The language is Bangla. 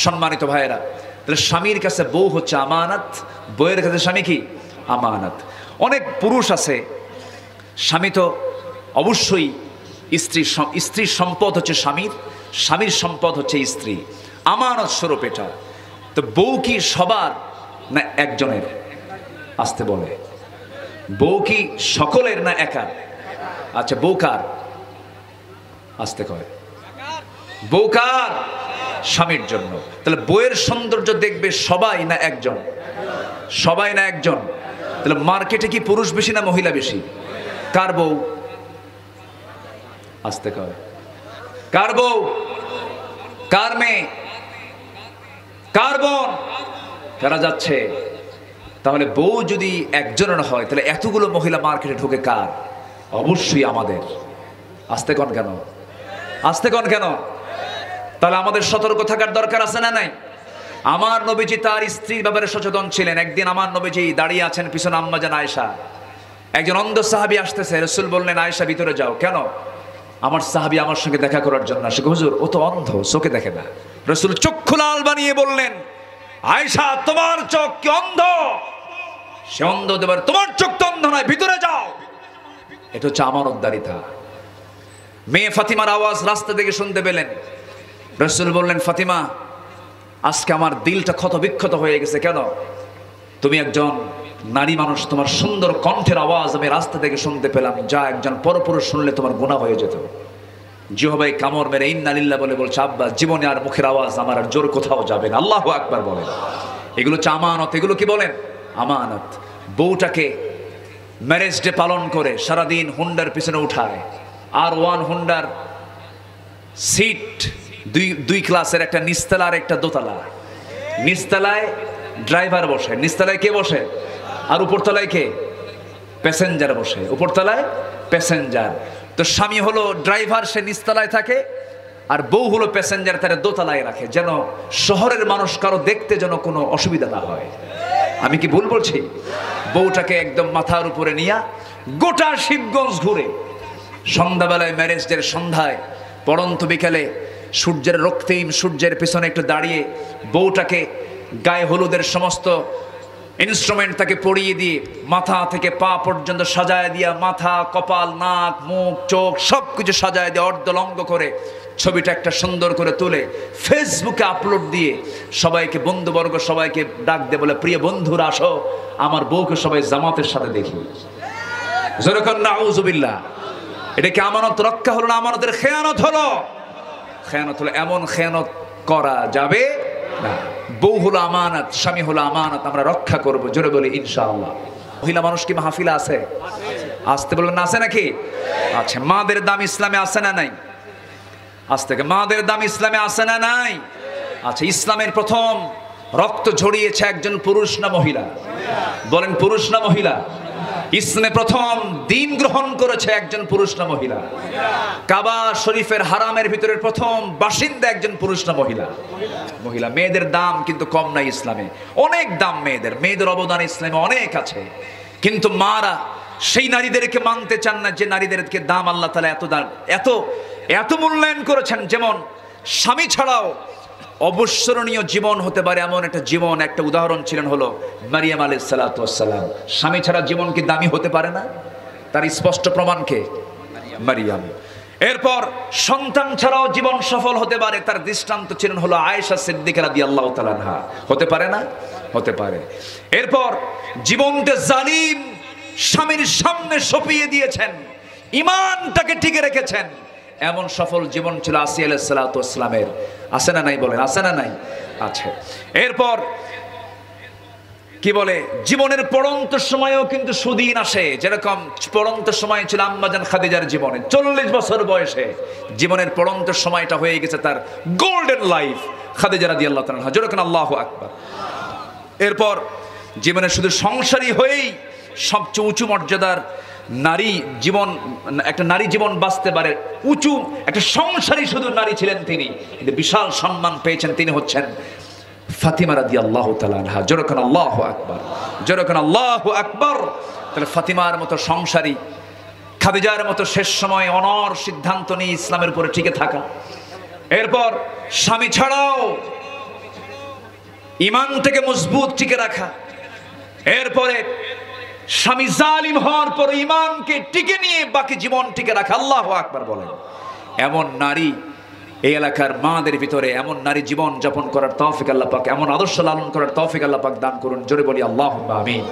সম্মানিত ভাইয়েরা, তাহলে স্বামীর কাছে বউ হচ্ছে আমানত, বউয়ের কাছে স্বামী কি আমানত। অনেক পুরুষ আছে, স্বামী তো অবশ্যই স্ত্রীর সম্পদ হচ্ছে স্বামীর, স্বামীর সম্পদ হচ্ছে স্ত্রী, আমানত স্বরূপ এটা। তো বউ কি সবার না একজনের? আসতে বলে, বউ কি সকলের না একার? আচ্ছা, বউ কার? আসতে কয়, বউ কার? স্বামীর জন্য। তাহলে বউয়ের সৌন্দর্য দেখবে সবাই না একজন? সবাই না একজন। তাহলে মার্কেটে কি পুরুষ বেশি না মহিলা বেশি? কার বউ? আসতে কয়, কার বউ? কার মেয়ে? কার বোন? কারা যাচ্ছে? তাহলে বউ যদি একজনের হয়, তাহলে এতগুলো মহিলা মার্কেটে ঢুকে কার? অবশ্যই আমাদের। আসতে কন কেন? আসতে কন কেন? তাহলে আমাদের সতর্ক থাকার দরকার আছে না নাই? আমার নবীজি তার স্ত্রীর ব্যাপারে সচেতন ছিলেন। একদিন আমার নবীজি দাঁড়িয়ে আছেন, পিছনে আম্মা জান আয়েশা। একজন অন্ধ সাহাবী আসতেছে, রাসূল বললেন, আয়েশা ভিতরে যাও। কেন? আমার সাহাবী আমার সঙ্গে দেখা করার জন্য আসে। হুজুর, ও তো অন্ধ, চোখে দেখে না। রাসূল চক্ষু লাল বানিয়ে বললেন, আয়েশা, তোমার চোখ কি অন্ধ? সে অন্ধ দেবার, তোমার চোখ তো অন্ধ নয়, ভিতরে যাও। এটা হচ্ছে আমানতদারিতা। মেয়ে ফাতিমার আওয়াজ রাস্তা থেকে শুনতে পেলেন। রাসূল বললেন, ফাতিমা, আজকে আমার দিলটা ক্ষত বিক্ষত হয়ে গেছে। কেন? তুমি একজন নারী মানুষ, তোমার সুন্দর কণ্ঠের আওয়াজ আমি রাস্তা থেকে শুনতে পেলাম, যা একজন পরপুরুষ শুনলে তোমার গুনাহ হয়ে যেত। জিহ্বায় কামড় মেরে ইন্না লিল্লাহ বলে বলছে, আব্বা, জীবনে আর মুখের আওয়াজ আমার আর জোর কোথাও যাবে না। আল্লাহু আকবার বলেন। এগুলো হচ্ছে আমানত। এগুলো কি বলেন? আমানত। বউটাকে ম্যারেজ ডে পালন করে সারাদিন হুন্ডার পিছনে উঠায়, আর ওয়ান হুন্ডার সিট, দুই ক্লাসের, একটা নিচতলা আর একটা দোতলা। নিচতলায় ড্রাইভার বসে, নিচতলায় কে বসে? আর উপরতলায় কে? প্যাসেঞ্জার বসে। উপরতলায় প্যাসেঞ্জার। তো স্বামী হলো ড্রাইভার, সে নিচতলায় থাকে, আর বউ হলো প্যাসেঞ্জার, তারা দোতলায় রাখে, যেন শহরের মানুষ কারো দেখতে যেন কোনো অসুবিধা না হয়। আমি কি ভুল বলছি? বউটাকে একদম মাথার উপরে নিয়ে গোটা শিবগঞ্জ ঘুরে, সন্ধ্যাবেলায় ম্যারেজ ডের সন্ধ্যায়, পড়ন্ত বিকালে সূর্যের রক্তিম সূর্যের পেছনে একটু দাঁড়িয়ে বউটাকে গায়ে হলুদের সমস্ত ইনস্ট্রুমেন্ট তাকে পরিয়ে দিয়ে মাথা থেকে পা পর্যন্ত সাজায় দিয়া, মাথা, কপাল, নাক, মুখ, চোখ সব কিছু সাজায় দিয়ে অর্ধলঙ্গ করে ছবিটা একটা সুন্দর করে তুলে ফেসবুকে আপলোড দিয়ে সবাইকে, বন্ধুবর্গ সবাইকে ডাক দিয়ে বলে, প্রিয় বন্ধুরা আসো, আমার বউকে সবাই জামাতের সাথে দেখি। যেরকম নাউজুবিল্লাহ। এটা কি আমানত রক্ষা হলো না আমানতের খেয়ানত হলো? খেয়ানত হলো। এমন খেয়ানত করা যাবে না। বউ হলো আমানত, স্বামী হলো আমানত, আমরা রক্ষা করব। জোরে বলি ইনশাআল্লাহ। মহিলা মানুষ কি মাহফিলে আছে? আসতে বলবেন না, আছে নাকি? আচ্ছা, মাদের দাম ইসলামে আছে না নাই? আজ থেকে মাদের দাম ইসলামে আছে না নাই? আচ্ছা, ইসলামের প্রথম রক্ত ঝরিয়েছে একজন পুরুষ না মহিলা? বলেন, পুরুষ না মহিলা? ইসলামে প্রথম দিন গ্রহণ করেছে একজন পুরুষ না মহিলা? কাবা শরীফের হারামের ভিতরে প্রথম বাসিন্দা একজন পুরুষ না মহিলা? মহিলা। মেয়েদের দাম কিন্তু কম নাই ইসলামে, অনেক দাম মেয়েদের। মেয়েদের অবদান ইসলামে অনেক আছে, কিন্তু মারা সেই নারীদেরকে মানতে চান না যে নারীদেরকে দাম আল্লাহ তাআলা এত মূল্যায়ন করেছেন। যেমন স্বামী ছাড়াও অবসরণীয় জীবন হতে পারে এমন একটা জীবন, একটা উদাহরণ ছিলেন হলো মারিয়াম আলাইহিস সালাতু ওয়াস সালাম। স্বামী ছাড়া জীবন কি দামি হতে পারে না? তার স্পষ্ট প্রমাণ কে? মারিয়াম। এরপর সন্তান ছাড়াও জীবন সফল হতে পারে, তার দৃষ্টান্ত ছিলেন হলো আয়েশা সিদ্দিকা রাদিয়াল্লাহু তাআলা আনহা। হতে পারে না? হতে পারে। এরপর জীবনকে জালিম স্বামীর সামনে সঁপিয়ে দিয়েছেন, ঈমানটাকে টিকে রেখেছেন, এমন সফল জীবন ছিল আসিয়া আলাইহিস সালাতু ওয়াস সালামের। আছে না নাই? বলেন, আছে না নাই? আছে। এরপর কি বলে, জীবনের পড়ন্ত সময়েও কিন্তু সুদিন আসে। যেরকম পড়ন্ত সময় ছিল আম্মাজান খাদিজার জীবনে, 40 বছর বয়সে জীবনের পড়ন্ত সময়টা হয়ে গেছে তার গোল্ডেন লাইফ, খাদিজা রাদিয়াল্লাহু তাআলা। যেরকম আল্লাহু আকবার। এরপর জীবনে শুধু সংসারী হয়েই সবচেয়ে উঁচু মর্যাদার নারী জীবন, একটা নারী জীবন বাঁচতে পারে, উঁচু একটা সংসারী শুধু নারী ছিলেন তিনি, কিন্তু বিশাল সম্মান পেয়েছেন তিনি হচ্ছেন ফাতিমা রাদিয়াল্লাহু তাআলা আনহা। যেরকম আল্লাহু আকবার, যেরকম আল্লাহু আকবার। তাহলে ফাতিমার মতো সংসারী, খাদিজার মতো শেষ সময় অনর সিদ্ধান্ত নিয়ে ইসলামের উপরে টিকে থাকা। এরপর স্বামী ছাড়াও ইমানটাকে মজবুত টিকে রাখা, এরপরে স্বামী জালিম হওয়ার পর ইমানকে টিকে নিয়ে বাকি জীবন টিকে রাখা। আল্লাহু আকবার বলেন। এমন নারী এই এলাকার মাদের ভিতরে, এমন নারী জীবন যাপন করার তৌফিক আল্লাহ পাক, এমন আদর্শ লালন করার তৌফিক আল্লাহ পাক দান করুন। জোরে বলি আল্লাহুম্মা আমিন।